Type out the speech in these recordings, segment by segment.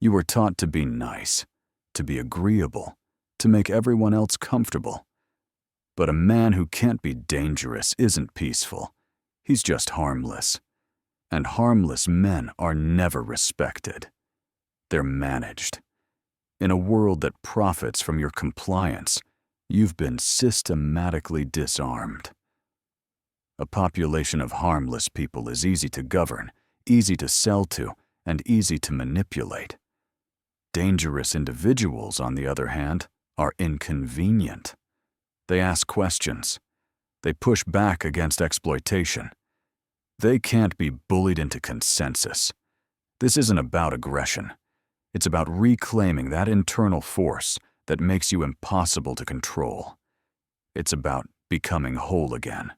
You were taught to be nice, to be agreeable, to make everyone else comfortable. But a man who can't be dangerous isn't peaceful. He's just harmless. And harmless men are never respected. They're managed. In a world that profits from your compliance, you've been systematically disarmed. A population of harmless people is easy to govern, easy to sell to, and easy to manipulate. Dangerous individuals, on the other hand, are inconvenient. They ask questions. They push back against exploitation. They can't be bullied into consensus. This isn't about aggression. It's about reclaiming that internal force that makes you impossible to control. It's about becoming whole again.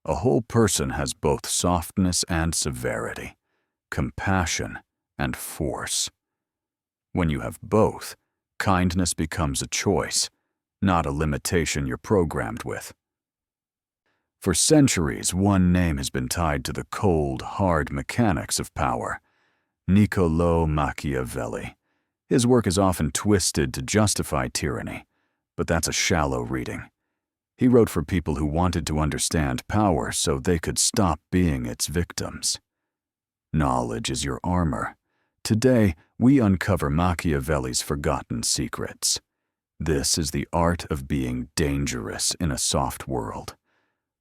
A whole person has both softness and severity, compassion and force. When you have both, kindness becomes a choice, not a limitation you're programmed with. For centuries, one name has been tied to the cold, hard mechanics of power: Niccolò Machiavelli. His work is often twisted to justify tyranny, but that's a shallow reading. He wrote for people who wanted to understand power so they could stop being its victims. Knowledge is your armor. Today, we uncover Machiavelli's forgotten secrets. This is the art of being dangerous in a soft world.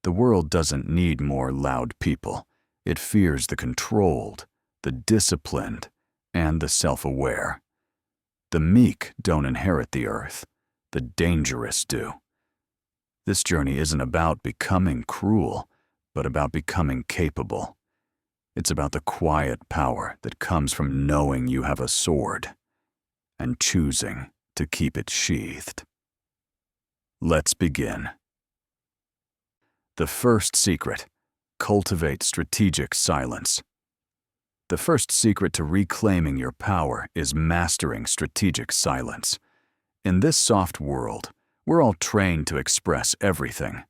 The world doesn't need more loud people. It fears the controlled, the disciplined, and the self-aware. The meek don't inherit the earth. The dangerous do. This journey isn't about becoming cruel, but about becoming capable. It's about the quiet power that comes from knowing you have a sword and choosing to keep it sheathed. Let's begin. The first secret: cultivate strategic silence. The first secret to reclaiming your power is mastering strategic silence. In this soft world, we're all trained to express everything.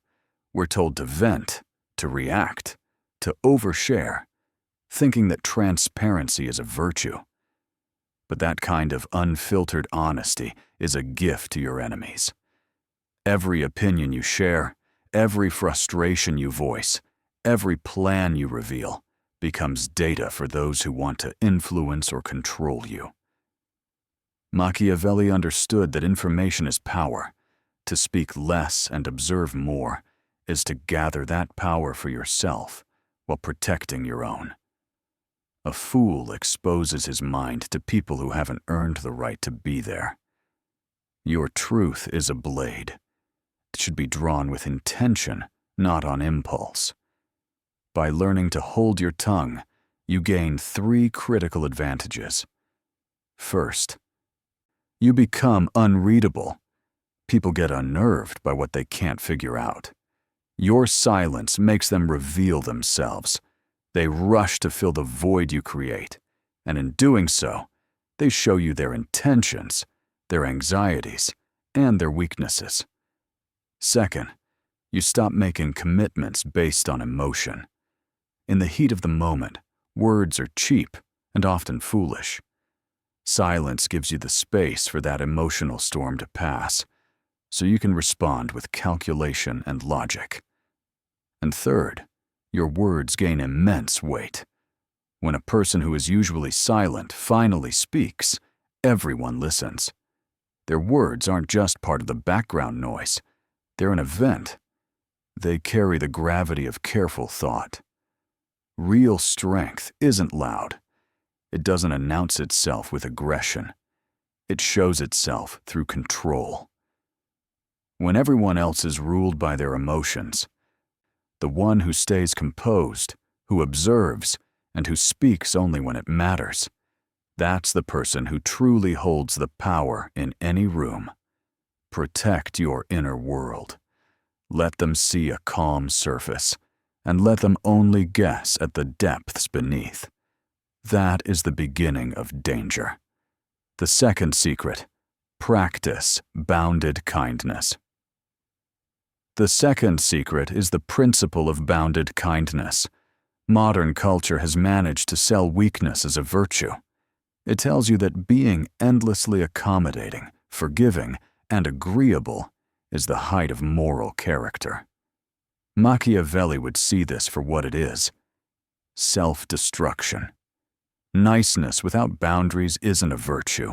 We're told to vent, to react, to overshare, thinking that transparency is a virtue. But that kind of unfiltered honesty is a gift to your enemies. Every opinion you share, every frustration you voice, every plan you reveal becomes data for those who want to influence or control you. Machiavelli understood that information is power. To speak less and observe more is to gather that power for yourself while protecting your own. A fool exposes his mind to people who haven't earned the right to be there. Your truth is a blade. It should be drawn with intention, not on impulse. By learning to hold your tongue, you gain 3 critical advantages. First, you become unreadable. People get unnerved by what they can't figure out. Your silence makes them reveal themselves. They rush to fill the void you create, and in doing so, they show you their intentions, their anxieties, and their weaknesses. Second, you stop making commitments based on emotion. In the heat of the moment, words are cheap and often foolish. Silence gives you the space for that emotional storm to pass, so you can respond with calculation and logic. And third, your words gain immense weight. When a person who is usually silent finally speaks, everyone listens. Their words aren't just part of the background noise. They're an event. They carry the gravity of careful thought. Real strength isn't loud. It doesn't announce itself with aggression. It shows itself through control. When everyone else is ruled by their emotions, the one who stays composed, who observes, and who speaks only when it matters, that's the person who truly holds the power in any room. Protect your inner world. Let them see a calm surface, and let them only guess at the depths beneath. That is the beginning of danger. The second secret: practice bounded kindness. The second secret is the principle of bounded kindness. Modern culture has managed to sell weakness as a virtue. It tells you that being endlessly accommodating, forgiving, and agreeable is the height of moral character. Machiavelli would see this for what it is: self-destruction. Niceness without boundaries isn't a virtue,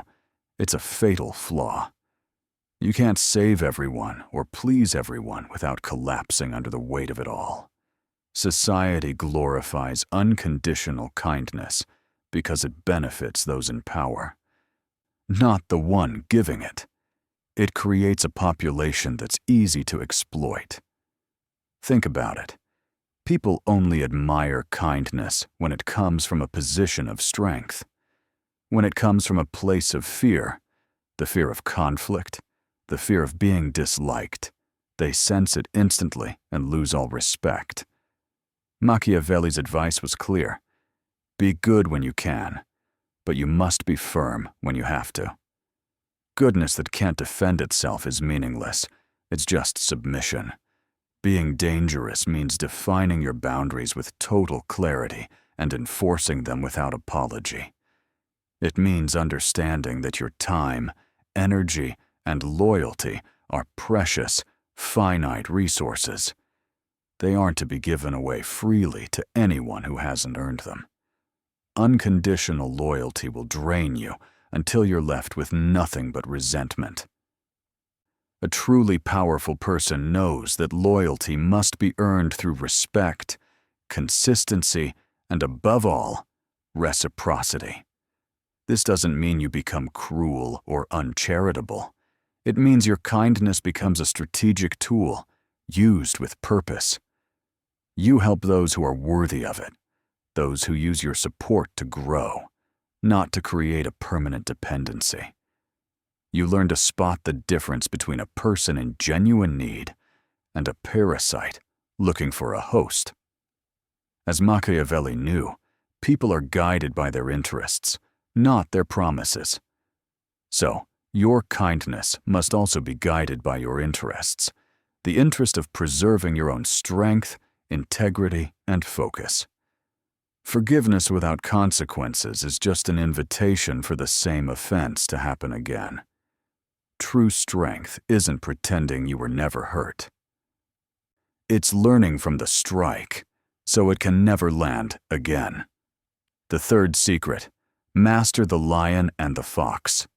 it's a fatal flaw. You can't save everyone or please everyone without collapsing under the weight of it all. Society glorifies unconditional kindness because it benefits those in power, not the one giving it. It creates a population that's easy to exploit. Think about it. People only admire kindness when it comes from a position of strength. When it comes from a place of fear, the fear of conflict, the fear of being disliked, they sense it instantly and lose all respect. Machiavelli's advice was clear: be good when you can, but you must be firm when you have to. Goodness that can't defend itself is meaningless. It's just submission. Being dangerous means defining your boundaries with total clarity and enforcing them without apology. It means understanding that your time, energy, and loyalty are precious, finite resources. They aren't to be given away freely to anyone who hasn't earned them. Unconditional loyalty will drain you until you're left with nothing but resentment. A truly powerful person knows that loyalty must be earned through respect, consistency, and above all, reciprocity. This doesn't mean you become cruel or uncharitable. It means your kindness becomes a strategic tool, used with purpose. You help those who are worthy of it, those who use your support to grow, not to create a permanent dependency. You learn to spot the difference between a person in genuine need and a parasite looking for a host. As Machiavelli knew, people are guided by their interests, not their promises. So, your kindness must also be guided by your interests, the interest of preserving your own strength, integrity, and focus. Forgiveness without consequences is just an invitation for the same offense to happen again. True strength isn't pretending you were never hurt. It's learning from the strike, so it can never land again. The third secret: master the lion and the fox.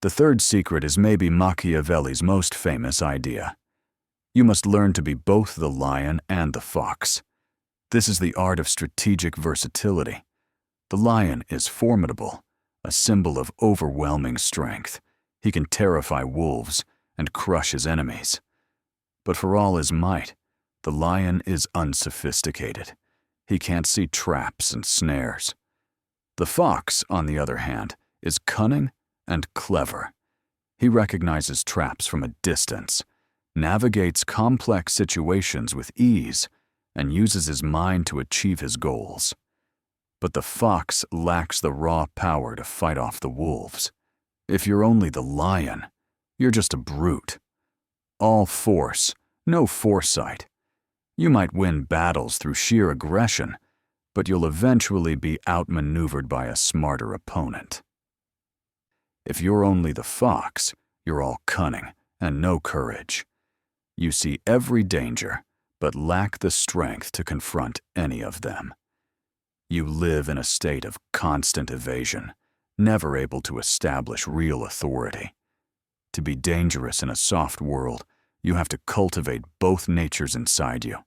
The third secret is maybe Machiavelli's most famous idea. You must learn to be both the lion and the fox. This is the art of strategic versatility. The lion is formidable, a symbol of overwhelming strength. He can terrify wolves and crush his enemies. But for all his might, the lion is unsophisticated. He can't see traps and snares. The fox, on the other hand, is cunning and clever. He recognizes traps from a distance, navigates complex situations with ease, and uses his mind to achieve his goals. But the fox lacks the raw power to fight off the wolves. If you're only the lion, you're just a brute. All force, no foresight. You might win battles through sheer aggression, but you'll eventually be outmaneuvered by a smarter opponent. If you're only the fox, you're all cunning and no courage. You see every danger, but lack the strength to confront any of them. You live in a state of constant evasion, never able to establish real authority. To be dangerous in a soft world, you have to cultivate both natures inside you.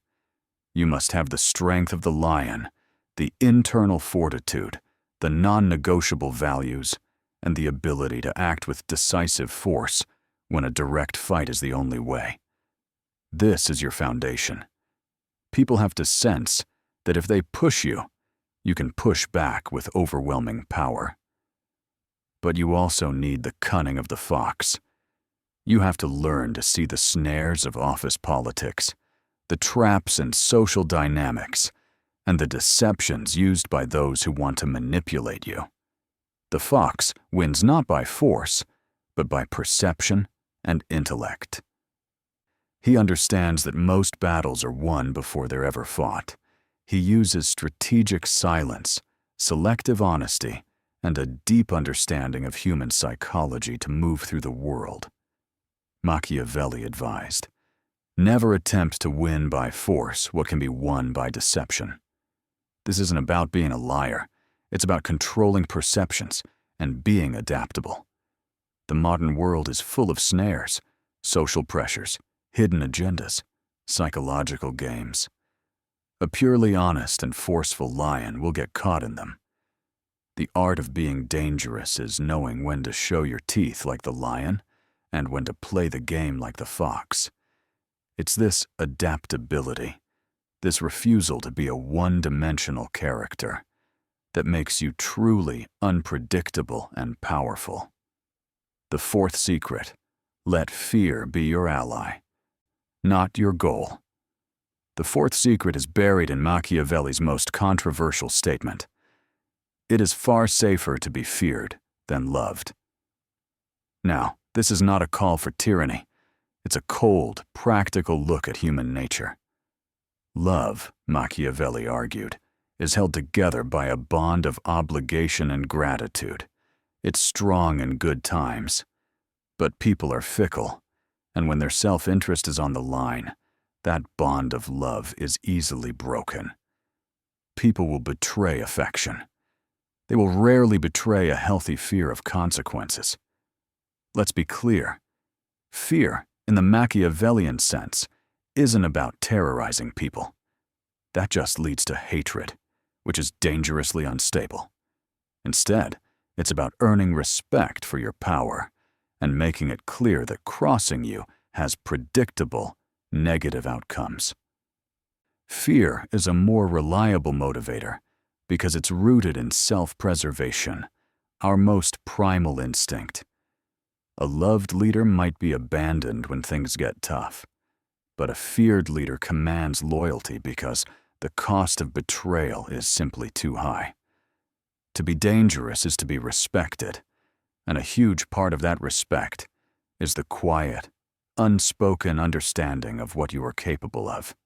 You must have the strength of the lion, the internal fortitude, the non-negotiable values, and the ability to act with decisive force when a direct fight is the only way. This is your foundation. People have to sense that if they push you, you can push back with overwhelming power. But you also need the cunning of the fox. You have to learn to see the snares of office politics, the traps in social dynamics, and the deceptions used by those who want to manipulate you. The fox wins not by force, but by perception and intellect. He understands that most battles are won before they're ever fought. He uses strategic silence, selective honesty, and a deep understanding of human psychology to move through the world. Machiavelli advised, "Never attempt to win by force what can be won by deception." This isn't about being a liar. It's about controlling perceptions and being adaptable. The modern world is full of snares, social pressures, hidden agendas, psychological games. A purely honest and forceful lion will get caught in them. The art of being dangerous is knowing when to show your teeth like the lion and when to play the game like the fox. It's this adaptability, this refusal to be a one-dimensional character, that makes you truly unpredictable and powerful. The fourth secret: let fear be your ally, not your goal. The fourth secret is buried in Machiavelli's most controversial statement. It is far safer to be feared than loved. Now, this is not a call for tyranny. It's a cold, practical look at human nature. Love, Machiavelli argued, is held together by a bond of obligation and gratitude. It's strong in good times. But people are fickle, and when their self-interest is on the line, that bond of love is easily broken. People will betray affection. They will rarely betray a healthy fear of consequences. Let's be clear. Fear, in the Machiavellian sense, isn't about terrorizing people. That just leads to hatred, which is dangerously unstable. Instead, it's about earning respect for your power and making it clear that crossing you has predictable, negative outcomes. Fear is a more reliable motivator because it's rooted in self-preservation, our most primal instinct. A loved leader might be abandoned when things get tough, but a feared leader commands loyalty because the cost of betrayal is simply too high. To be dangerous is to be respected, and a huge part of that respect is the quiet, unspoken understanding of what you are capable of.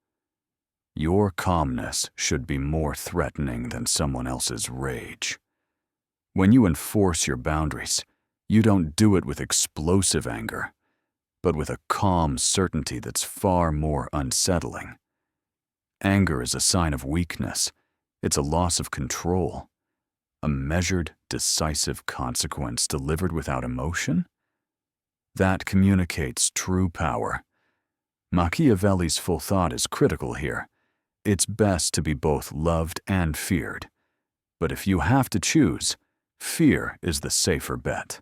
Your calmness should be more threatening than someone else's rage. When you enforce your boundaries, you don't do it with explosive anger, but with a calm certainty that's far more unsettling. Anger is a sign of weakness. It's a loss of control. A measured, decisive consequence delivered without emotion? That communicates true power. Machiavelli's full thought is critical here. It's best to be both loved and feared. But if you have to choose, fear is the safer bet.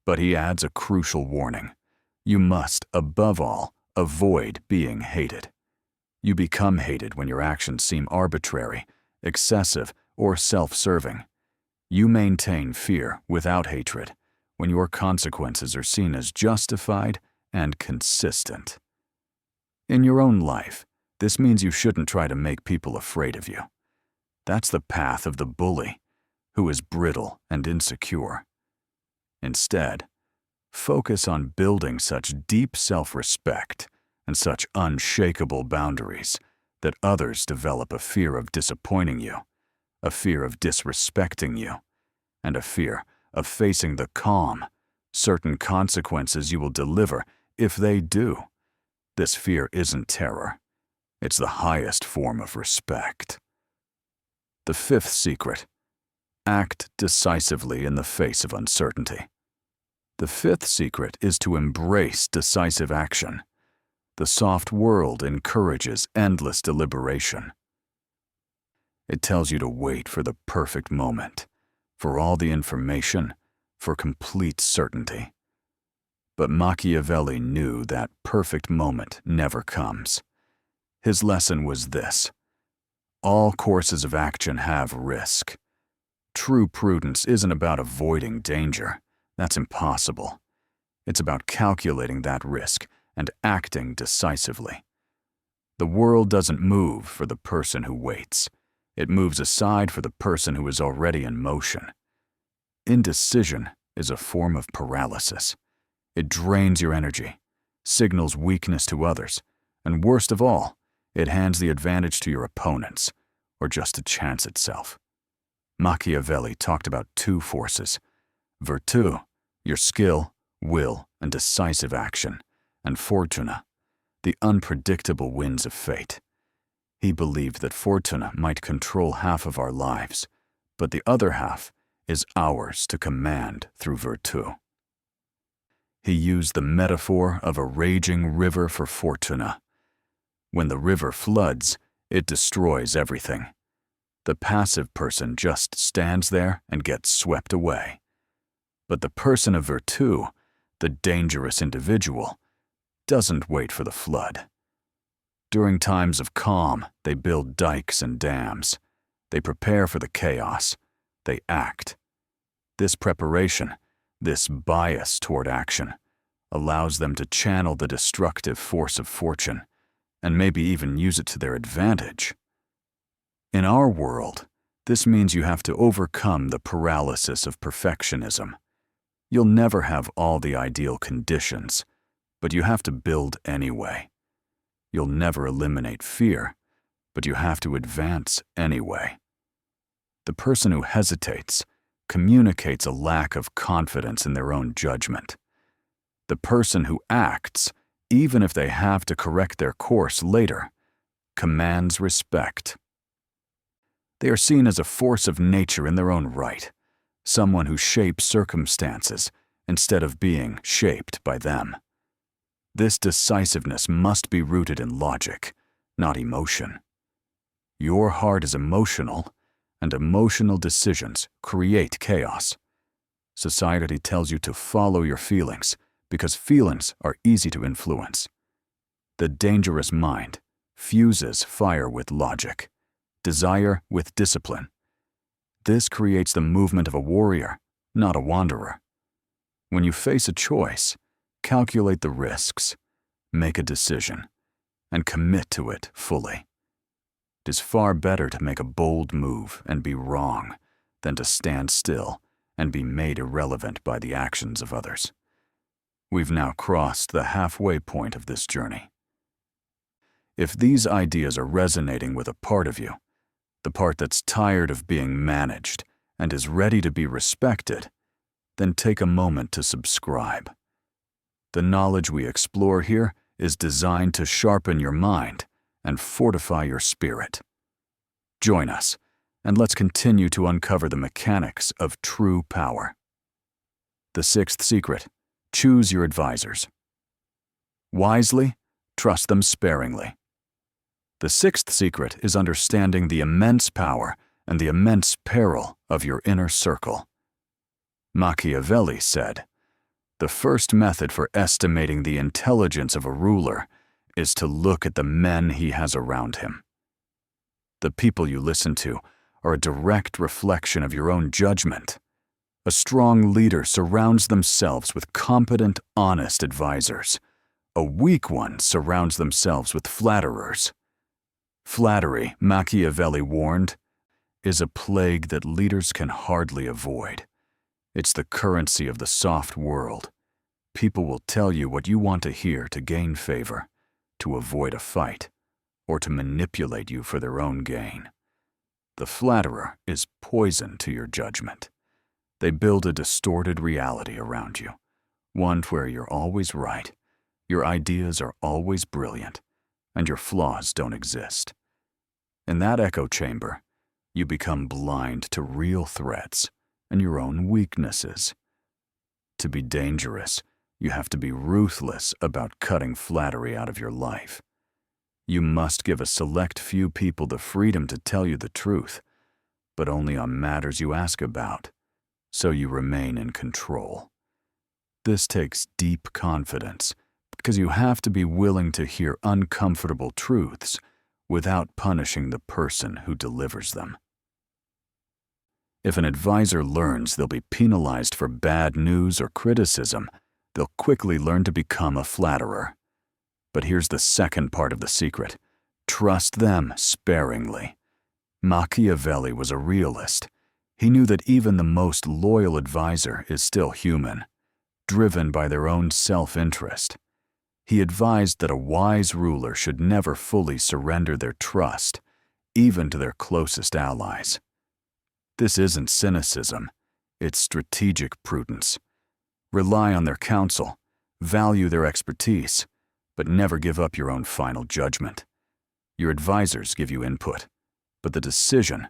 But he adds a crucial warning. You must, above all, avoid being hated. You become hated when your actions seem arbitrary, excessive, or self-serving. You maintain fear without hatred when your consequences are seen as justified and consistent. In your own life, this means you shouldn't try to make people afraid of you. That's the path of the bully, who is brittle and insecure. Instead, focus on building such deep self-respect and such unshakable boundaries that others develop a fear of disappointing you, a fear of disrespecting you, and a fear of facing the calm, certain consequences you will deliver if they do. This fear isn't terror. It's the highest form of respect. The fifth secret: act decisively in the face of uncertainty. The fifth secret is to embrace decisive action. The soft world encourages endless deliberation. It tells you to wait for the perfect moment, for all the information, for complete certainty. But Machiavelli knew that perfect moment never comes. His lesson was this: all courses of action have risk. True prudence isn't about avoiding danger. That's impossible. It's about calculating that risk and acting decisively. The world doesn't move for the person who waits. It moves aside for the person who is already in motion. Indecision is a form of paralysis. It drains your energy, signals weakness to others, and worst of all, it hands the advantage to your opponents, or just to chance itself. Machiavelli talked about two forces: virtù, your skill, will, and decisive action, and fortuna, the unpredictable winds of fate. He believed that fortuna might control half of our lives, but the other half is ours to command through virtù. He used the metaphor of a raging river for fortuna. When the river floods, it destroys everything. The passive person just stands there and gets swept away. But the person of virtù, the dangerous individual, doesn't wait for the flood. During times of calm, they build dikes and dams. They prepare for the chaos. They act. This preparation, this bias toward action, allows them to channel the destructive force of fortune, and maybe even use it to their advantage. In our world, this means you have to overcome the paralysis of perfectionism. You'll never have all the ideal conditions, but you have to build anyway. You'll never eliminate fear, but you have to advance anyway. The person who hesitates communicates a lack of confidence in their own judgment. The person who acts, even if they have to correct their course later, commands respect. They are seen as a force of nature in their own right, someone who shapes circumstances instead of being shaped by them. This decisiveness must be rooted in logic, not emotion. Your heart is emotional, and emotional decisions create chaos. Society tells you to follow your feelings because feelings are easy to influence. The dangerous mind fuses fire with logic, desire with discipline. This creates the movement of a warrior, not a wanderer. When you face a choice, calculate the risks, make a decision, and commit to it fully. It is far better to make a bold move and be wrong than to stand still and be made irrelevant by the actions of others. We've now crossed the halfway point of this journey. If these ideas are resonating with a part of you, the part that's tired of being managed and is ready to be respected, then take a moment to subscribe. The knowledge we explore here is designed to sharpen your mind and fortify your spirit. Join us, and let's continue to uncover the mechanics of true power. The sixth secret: choose your advisors. Wisely, trust them sparingly. The sixth secret is understanding the immense power and the immense peril of your inner circle. Machiavelli said, "The first method for estimating the intelligence of a ruler is to look at the men he has around him." The people you listen to are a direct reflection of your own judgment. A strong leader surrounds themselves with competent, honest advisors. A weak one surrounds themselves with flatterers. Flattery, Machiavelli warned, is a plague that leaders can hardly avoid. It's the currency of the soft world. People will tell you what you want to hear to gain favor, to avoid a fight, or to manipulate you for their own gain. The flatterer is poison to your judgment. They build a distorted reality around you, one where you're always right, your ideas are always brilliant, and your flaws don't exist. In that echo chamber, you become blind to real threats and your own weaknesses. To be dangerous, you have to be ruthless about cutting flattery out of your life. You must give a select few people the freedom to tell you the truth, but only on matters you ask about, so you remain in control. This takes deep confidence, because you have to be willing to hear uncomfortable truths without punishing the person who delivers them. If an advisor learns they'll be penalized for bad news or criticism, they'll quickly learn to become a flatterer. But here's the second part of the secret: trust them sparingly. Machiavelli was a realist. He knew that even the most loyal advisor is still human, driven by their own self-interest. He advised that a wise ruler should never fully surrender their trust, even to their closest allies. This isn't cynicism, it's strategic prudence. Rely on their counsel, value their expertise, but never give up your own final judgment. Your advisors give you input, but the decision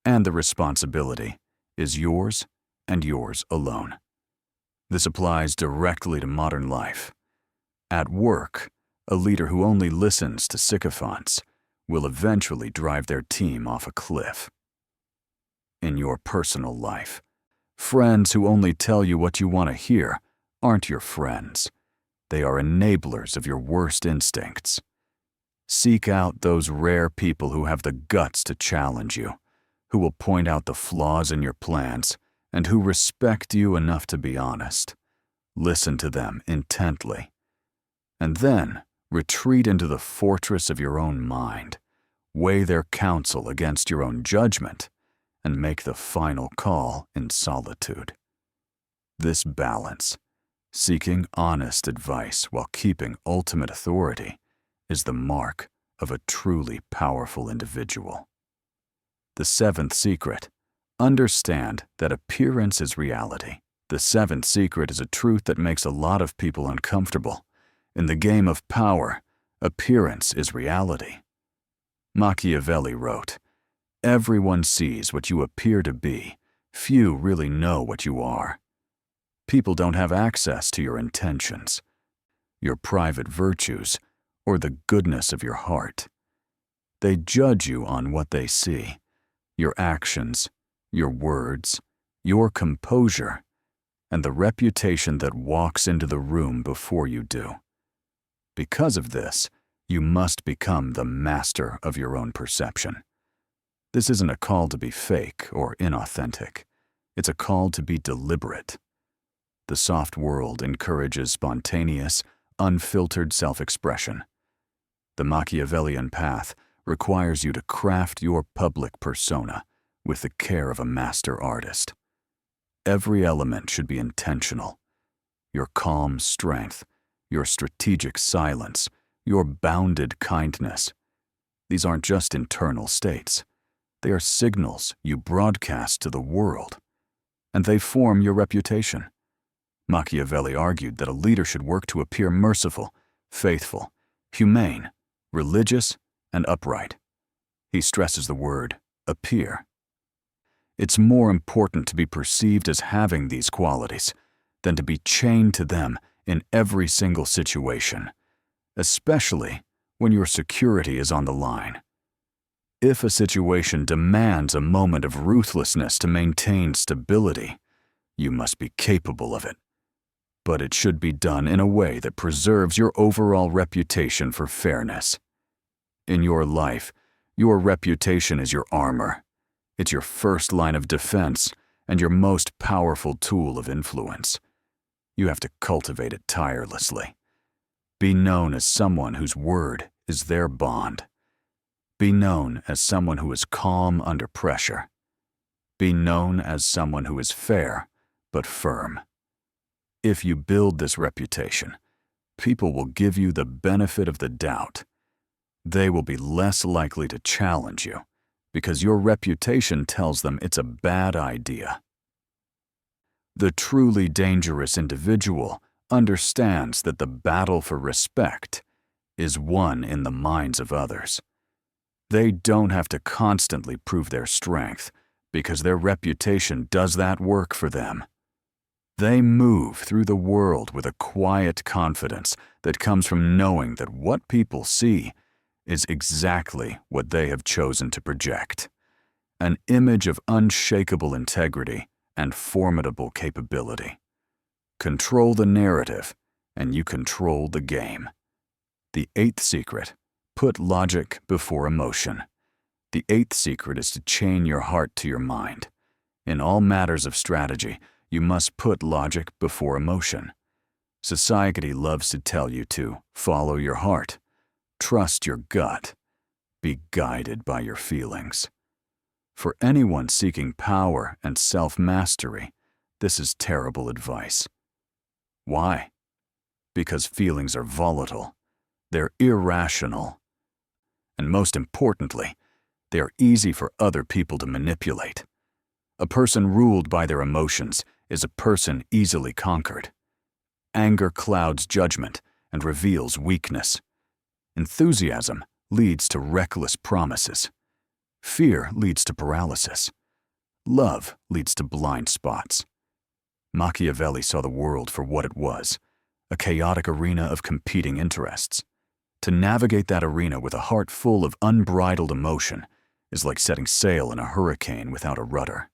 and the responsibility is yours and yours alone. This applies directly to modern life. At work, a leader who only listens to sycophants will eventually drive their team off a cliff. In your personal life, friends who only tell you what you want to hear aren't your friends. They are enablers of your worst instincts. Seek out those rare people who have the guts to challenge you, who will point out the flaws in your plans, and who respect you enough to be honest. Listen to them intently. And then retreat into the fortress of your own mind, weigh their counsel against your own judgment, and make the final call in solitude. This balance, seeking honest advice while keeping ultimate authority, is the mark of a truly powerful individual. The seventh secret: understand that appearance is reality. The seventh secret is a truth that makes a lot of people uncomfortable. In the game of power, appearance is reality. Machiavelli wrote, "Everyone sees what you appear to be. Few really know what you are." People don't have access to your intentions, your private virtues, or the goodness of your heart. They judge you on what they see: your actions, your words, your composure, and the reputation that walks into the room before you do. Because of this, you must become the master of your own perception. This isn't a call to be fake or inauthentic. It's a call to be deliberate. The soft world encourages spontaneous, unfiltered self-expression. The Machiavellian path requires you to craft your public persona with the care of a master artist. Every element should be intentional. Your calm strength, your strategic silence, your bounded kindness. These aren't just internal states. They are signals you broadcast to the world, and they form your reputation. Machiavelli argued that a leader should work to appear merciful, faithful, humane, religious, and upright. He stresses the word appear. It's more important to be perceived as having these qualities than to be chained to them in every single situation, especially when your security is on the line. If a situation demands a moment of ruthlessness to maintain stability, you must be capable of it. But it should be done in a way that preserves your overall reputation for fairness. In your life, your reputation is your armor. It's your first line of defense and your most powerful tool of influence. You have to cultivate it tirelessly. Be known as someone whose word is their bond. Be known as someone who is calm under pressure. Be known as someone who is fair but firm. If you build this reputation, people will give you the benefit of the doubt. They will be less likely to challenge you because your reputation tells them it's a bad idea. The truly dangerous individual understands that the battle for respect is won in the minds of others. They don't have to constantly prove their strength because their reputation does that work for them. They move through the world with a quiet confidence that comes from knowing that what people see is exactly what they have chosen to project: an image of unshakable integrity and formidable capability. Control the narrative, and you control the game. The eighth secret: put logic before emotion. The eighth secret is to chain your heart to your mind. In all matters of strategy, you must put logic before emotion. Society loves to tell you to follow your heart, trust your gut, be guided by your feelings. For anyone seeking power and self-mastery, this is terrible advice. Why? Because feelings are volatile, they're irrational, and most importantly, they are easy for other people to manipulate. A person ruled by their emotions is a person easily conquered. Anger clouds judgment and reveals weakness. Enthusiasm leads to reckless promises. Fear leads to paralysis. Love leads to blind spots. Machiavelli saw the world for what it was, a chaotic arena of competing interests. To navigate that arena with a heart full of unbridled emotion is like setting sail in a hurricane without a rudder.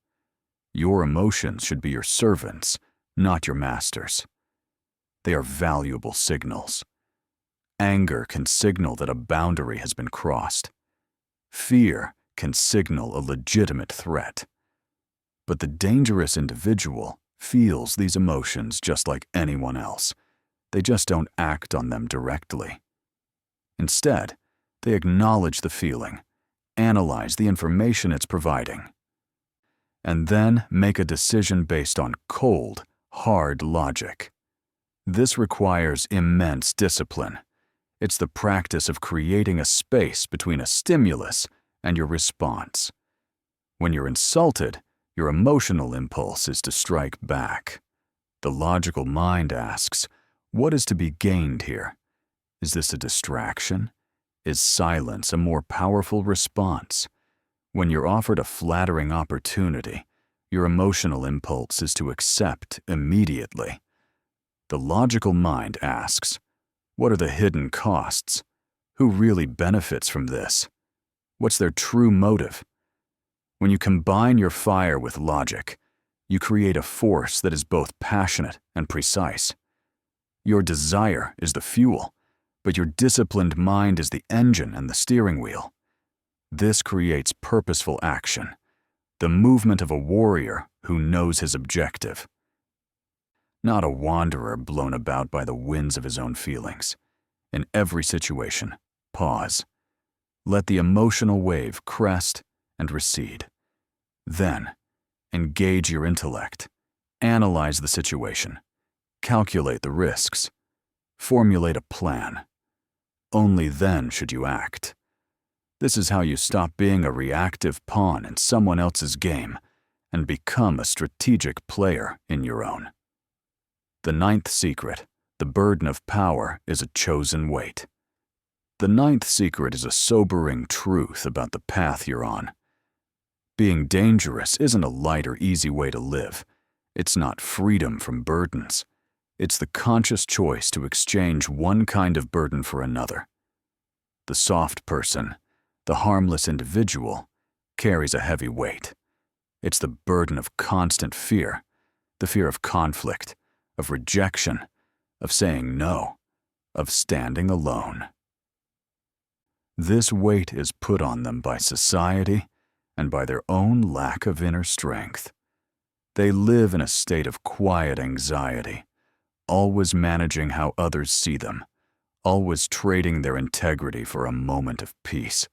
Your emotions should be your servants, not your masters. They are valuable signals. Anger can signal that a boundary has been crossed. Fear can signal a legitimate threat. But the dangerous individual feels these emotions just like anyone else. They just don't act on them directly. Instead, they acknowledge the feeling, analyze the information it's providing, and then make a decision based on cold, hard logic. This requires immense discipline. It's the practice of creating a space between a stimulus and your response. When you're insulted, your emotional impulse is to strike back. The logical mind asks, what is to be gained here? Is this a distraction? Is silence a more powerful response? When you're offered a flattering opportunity, your emotional impulse is to accept immediately. The logical mind asks, what are the hidden costs? Who really benefits from this? What's their true motive? When you combine your fire with logic, you create a force that is both passionate and precise. Your desire is the fuel, but your disciplined mind is the engine and the steering wheel. This creates purposeful action, the movement of a warrior who knows his objective. Not a wanderer blown about by the winds of his own feelings. In every situation, pause. Let the emotional wave crest and recede. Then, engage your intellect. Analyze the situation. Calculate the risks. Formulate a plan. Only then should you act. This is how you stop being a reactive pawn in someone else's game and become a strategic player in your own. The ninth secret, the burden of power, is a chosen weight. The ninth secret is a sobering truth about the path you're on. Being dangerous isn't a light or easy way to live. It's not freedom from burdens. It's the conscious choice to exchange one kind of burden for another. The soft person, the harmless individual, carries a heavy weight. It's the burden of constant fear, the fear of conflict, of rejection, of saying no, of standing alone. This weight is put on them by society and by their own lack of inner strength. They live in a state of quiet anxiety, always managing how others see them, always trading their integrity for a moment of peace.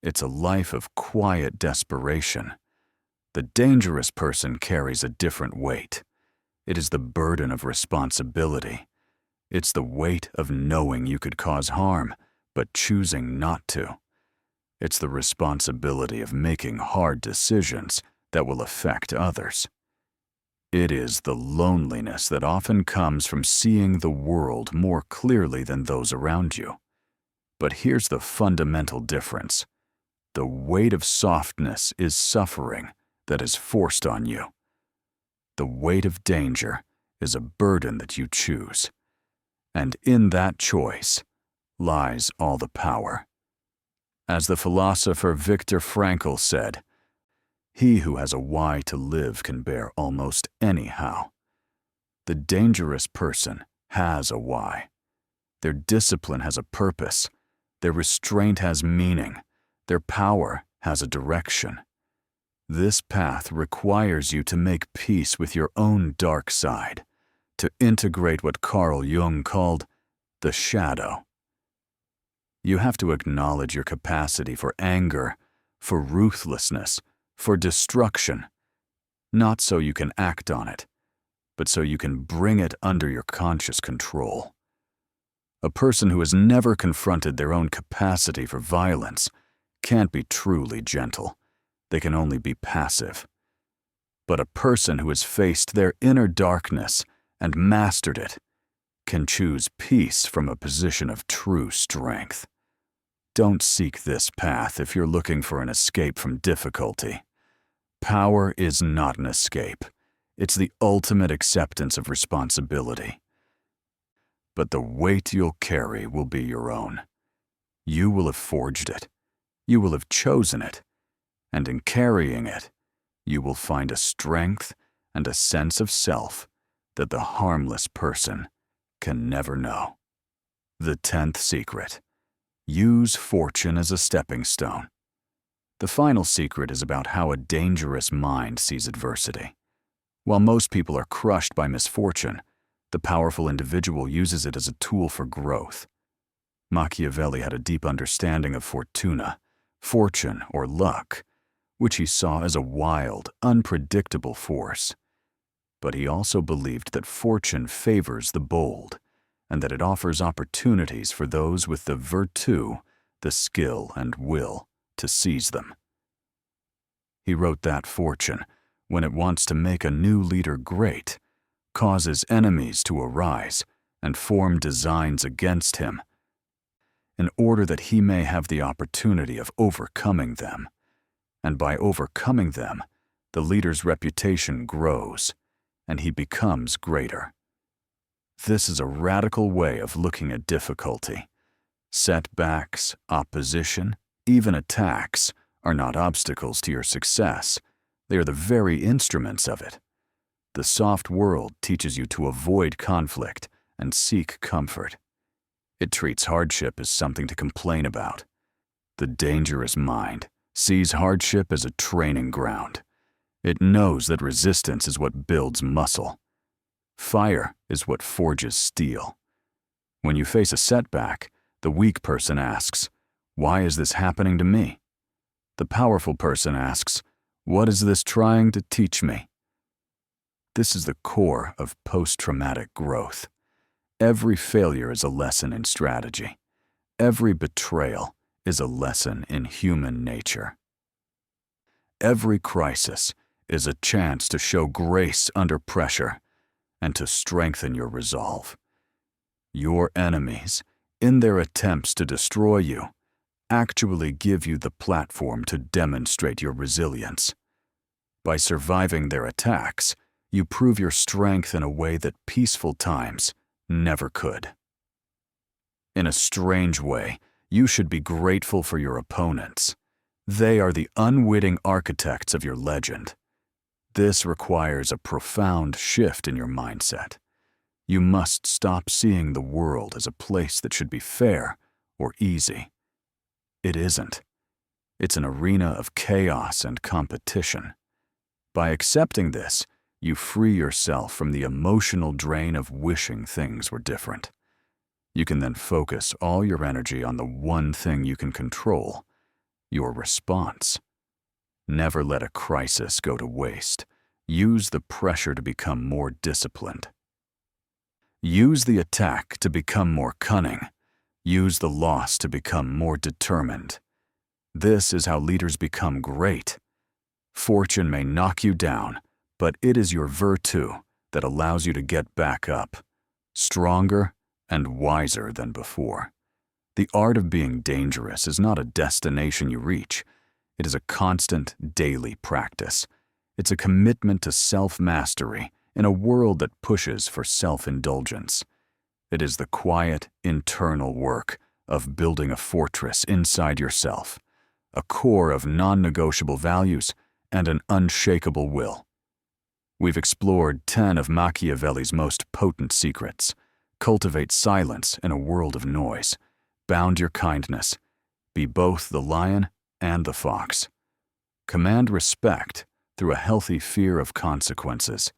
It's a life of quiet desperation. The dangerous person carries a different weight. It is the burden of responsibility. It's the weight of knowing you could cause harm, but choosing not to. It's the responsibility of making hard decisions that will affect others. It is the loneliness that often comes from seeing the world more clearly than those around you. But here's the fundamental difference. The weight of softness is suffering that is forced on you. The weight of danger is a burden that you choose. And in that choice lies all the power. As the philosopher Viktor Frankl said, he who has a why to live can bear almost any how. The dangerous person has a why. Their discipline has a purpose. Their restraint has meaning. Their power has a direction. This path requires you to make peace with your own dark side, to integrate what Carl Jung called the shadow. You have to acknowledge your capacity for anger, for ruthlessness, for destruction, not so you can act on it, but so you can bring it under your conscious control. A person who has never confronted their own capacity for violence can't be truly gentle. They can only be passive. But a person who has faced their inner darkness and mastered it can choose peace from a position of true strength. Don't seek this path if you're looking for an escape from difficulty. Power is not an escape. It's the ultimate acceptance of responsibility. But the weight you'll carry will be your own. You will have forged it. You will have chosen it. And in carrying it, you will find a strength and a sense of self that the harmless person can never know. The 10th secret: use fortune as a stepping stone. The final secret is about how a dangerous mind sees adversity. While most people are crushed by misfortune, the powerful individual uses it as a tool for growth. Machiavelli had a deep understanding of fortuna, fortune or luck, which he saw as a wild, unpredictable force. But he also believed that fortune favors the bold, and that it offers opportunities for those with the virtù, the skill and will to seize them. He wrote that fortune, when it wants to make a new leader great, causes enemies to arise and form designs against him, in order that he may have the opportunity of overcoming them. And by overcoming them, the leader's reputation grows, and he becomes greater. This is a radical way of looking at difficulty. Setbacks, opposition, even attacks are not obstacles to your success. They are the very instruments of it. The soft world teaches you to avoid conflict and seek comfort. It treats hardship as something to complain about. The dangerous mind sees hardship as a training ground. It knows that resistance is what builds muscle. Fire is what forges steel. When you face a setback, the weak person asks, "Why is this happening to me?" The powerful person asks, "What is this trying to teach me?" This is the core of post-traumatic growth. Every failure is a lesson in strategy. Every betrayal is a lesson in human nature. Every crisis is a chance to show grace under pressure and to strengthen your resolve. Your enemies, in their attempts to destroy you, actually give you the platform to demonstrate your resilience. By surviving their attacks, you prove your strength in a way that peaceful times never could. In a strange way, you should be grateful for your opponents. They are the unwitting architects of your legend. This requires a profound shift in your mindset. You must stop seeing the world as a place that should be fair or easy. It isn't. It's an arena of chaos and competition. By accepting this, you free yourself from the emotional drain of wishing things were different. You can then focus all your energy on the one thing you can control: your response. Never let a crisis go to waste. Use the pressure to become more disciplined. Use the attack to become more cunning. Use the loss to become more determined. This is how leaders become great. Fortune may knock you down, but it is your virtù that allows you to get back up, stronger and wiser than before. The art of being dangerous is not a destination you reach. It is a constant, daily practice. It's a commitment to self-mastery in a world that pushes for self-indulgence. It is the quiet, internal work of building a fortress inside yourself, a core of non-negotiable values, and an unshakable will. We've explored 10 of Machiavelli's most potent secrets. Cultivate silence in a world of noise. Bound your kindness. Be both the lion and the fox. Command respect through a healthy fear of consequences.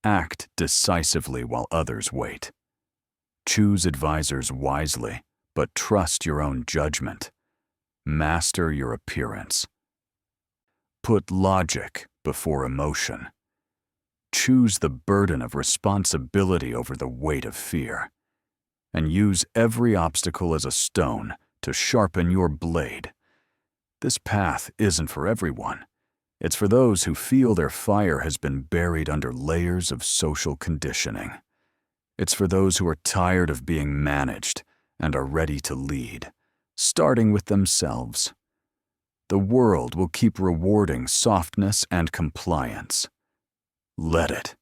Act decisively while others wait. Choose advisors wisely, but trust your own judgment. Master your appearance. Put logic before emotion. Choose the burden of responsibility over the weight of fear. And use every obstacle as a stone to sharpen your blade. This path isn't for everyone. It's for those who feel their fire has been buried under layers of social conditioning. It's for those who are tired of being managed and are ready to lead, starting with themselves. The world will keep rewarding softness and compliance. Let it.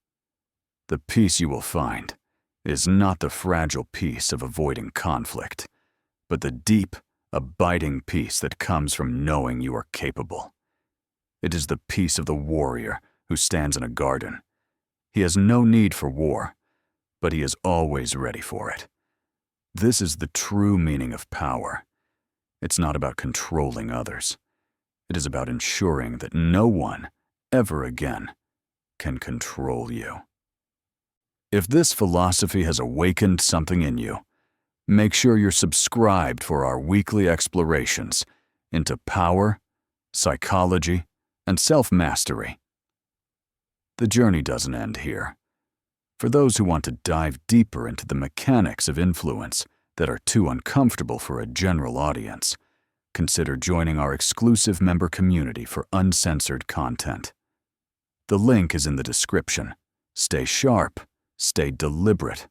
The peace you will find is not the fragile peace of avoiding conflict, but the deep, abiding peace that comes from knowing you are capable. It is the peace of the warrior who stands in a garden. He has no need for war, but he is always ready for it. This is the true meaning of power. It's not about controlling others. It is about ensuring that no one, ever again, can control you. If this philosophy has awakened something in you, make sure you're subscribed for our weekly explorations into power, psychology, and self-mastery. The journey doesn't end here. For those who want to dive deeper into the mechanics of influence that are too uncomfortable for a general audience, consider joining our exclusive member community for uncensored content. The link is in the description. Stay sharp, stay deliberate,